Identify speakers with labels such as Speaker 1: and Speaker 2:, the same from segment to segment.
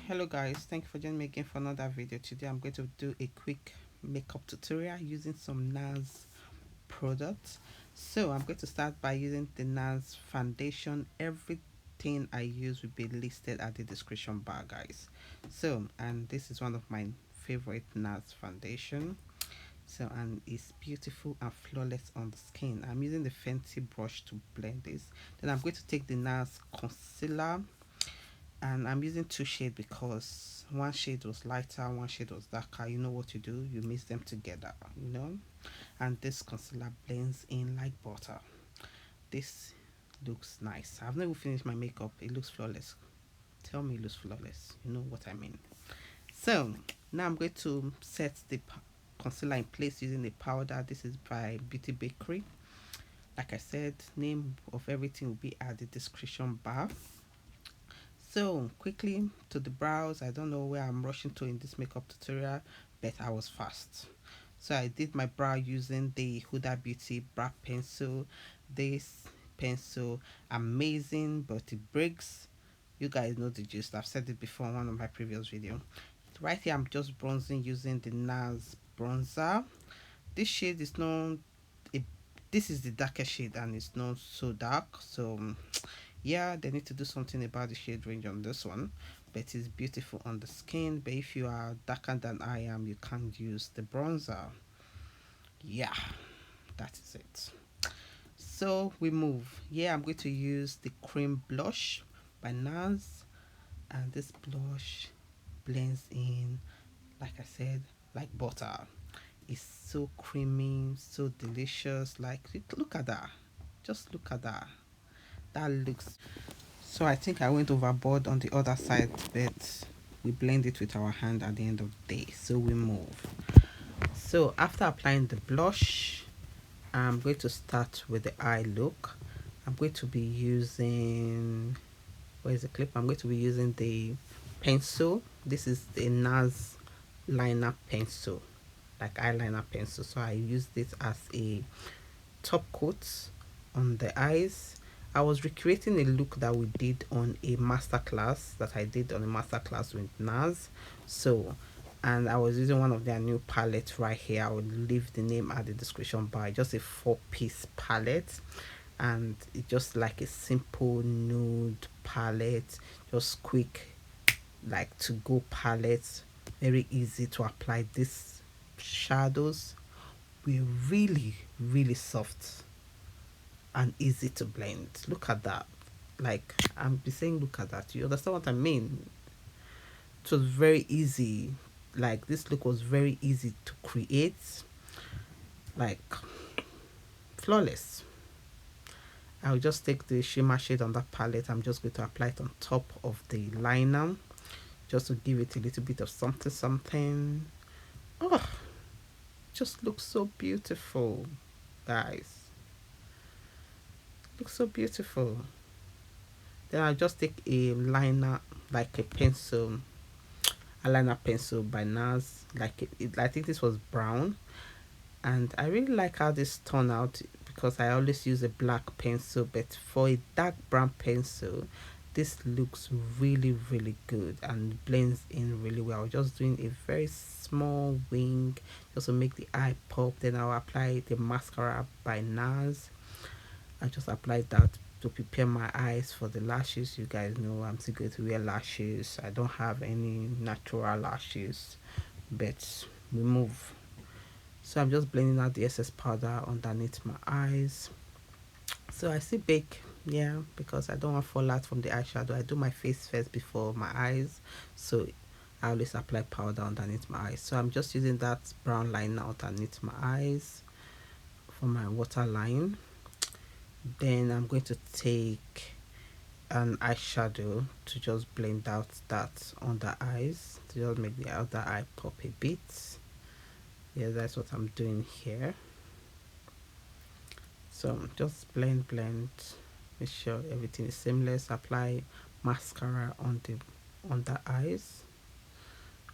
Speaker 1: Hello guys, thank you for joining me again for another video. Today I'm going to do a quick makeup tutorial using some Nars products. So I'm going to start by using the Nars foundation. Everything I use will be listed at the description bar, guys. So, and this is one of my favorite Nars foundation. So, and it's beautiful and flawless on the skin. I'm using the Fenty brush to blend this. Then I'm going to take the Nars concealer, and I'm using two shades because one shade was lighter, one shade was darker. You know what you do, you mix them together, and this concealer blends in like butter. This looks nice. I've never finished my makeup. It looks flawless. Tell me it looks flawless, you know what I mean. So now I'm going to set the concealer in place using the powder. This is by Bakerie. Like I said, name of everything will be at the description bar. So quickly to the brows. I don't know where I'm rushing to in this makeup tutorial, but I was fast. So I did my brow using the Huda Beauty brow pencil. This pencil, amazing, but it breaks. You guys know the gist. I've said it before in one of my previous videos. Right here I'm just bronzing using the Nars bronzer. This shade is not this is the darker shade and it's not so dark, so yeah, they need to do something about the shade range on this one, but it's beautiful on the skin. But if you are darker than I am, you can't use the bronzer. Yeah, that is it. So we move. Yeah, I'm going to use the cream blush by Nars, and this blush blends in, like I said, like butter. It's so creamy, so delicious. Like, look at that, just look at that. That looks, so I think I went overboard on the other side, but we blend it with our hand at the end of the day. So we move. So after applying the blush, I'm going to start with the eye look. I'm going to be using, where's the clip? I'm going to be using the pencil. This is the Nars liner pencil, like eyeliner pencil. So I use this as a top coat on the eyes. I was recreating a look that we did on a masterclass with Nars. So, and I was using one of their new palettes right here. I will leave the name at the description bar. Just a 4-piece palette, and it's just like a simple nude palette, just quick, like to go palette. Very easy to apply. These shadows were really soft and easy to blend. Look at that. Like, I'm saying, look at that. You understand what I mean? It was very easy. Like, this look was very easy to create. Like, flawless. I'll just take the shimmer shade on that palette. I'm just going to apply it on top of the liner, just to give it a little bit of something. Oh, just looks so beautiful, guys. Looks so beautiful. Then I'll just take a liner, like a pencil, eyeliner pencil by Nars. Like I think this was brown, and I really like how this turned out because I always use a black pencil, but for a dark brown pencil, this looks really good and blends in really well. Just doing a very small wing just to make the eye pop. Then I'll apply the mascara by Nars. I just applied that to prepare my eyes for the lashes. You guys know I'm still going to wear lashes. I don't have any natural lashes, but we move. So I'm just blending out the excess powder underneath my eyes. So I still bake, yeah, because I don't want fallout from the eyeshadow. I do my face first before my eyes, so I always apply powder underneath my eyes. So I'm just using that brown liner underneath my eyes for my waterline. Then I'm going to take an eyeshadow to just blend out that under eyes, to just make the other eye pop a bit. Yeah, that's what I'm doing here. So just blend, make sure everything is seamless. Apply mascara on the under eyes.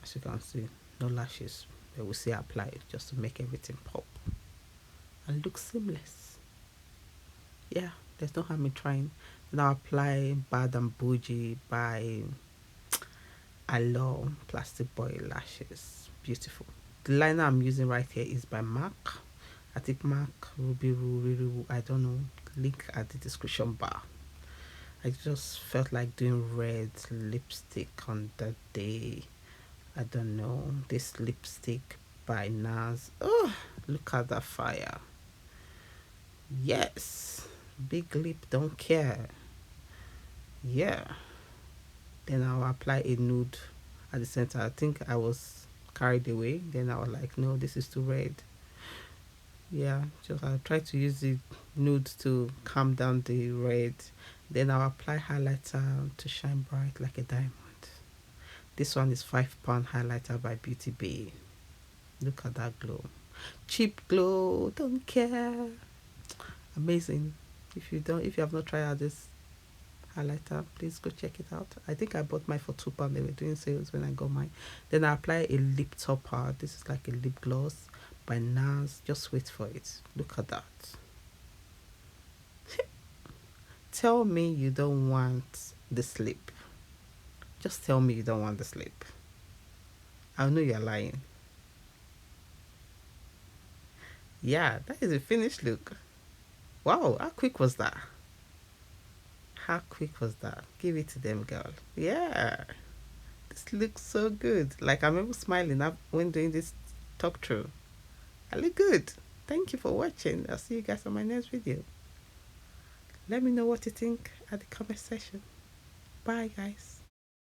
Speaker 1: As you can see, no lashes, but we see apply it just to make everything pop and look seamless. Yeah, there's no harm in trying. Now apply Bad and Bougie by I love plastic boy lashes. Beautiful. The liner I'm using right here is by MAC. I think MAC Ruby Roo, I don't know. Link at the description bar. I just felt like doing red lipstick on that day. I don't know. This lipstick by Nars. Oh, look at that fire. Yes. Big lip, don't care. Yeah. Then I'll apply a nude at the center. I think I was carried away. Then I was like, no, this is too red. Yeah, just I'll try to use the nude to calm down the red. Then I'll apply highlighter to shine bright like a diamond. This one is £5 highlighter by Beauty Bay. Look at that glow. Cheap glow, don't care. Amazing. If you have not tried out this highlighter, please go check it out. I think I bought mine for £2. They were doing sales when I got mine. Then I apply a lip topper. This is like a lip gloss by Nars. Just wait for it. Look at that. Tell me you don't want the slip. Just tell me you don't want the slip. I know you're lying. Yeah, that is a finished look. Wow, how quick was that? How quick was that? Give it to them, girl. Yeah, this looks so good. Like I'm even smiling up when doing this talk through. I look good. Thank you for watching. I'll see you guys on my next video. Let me know what you think at the comment section. Bye, guys.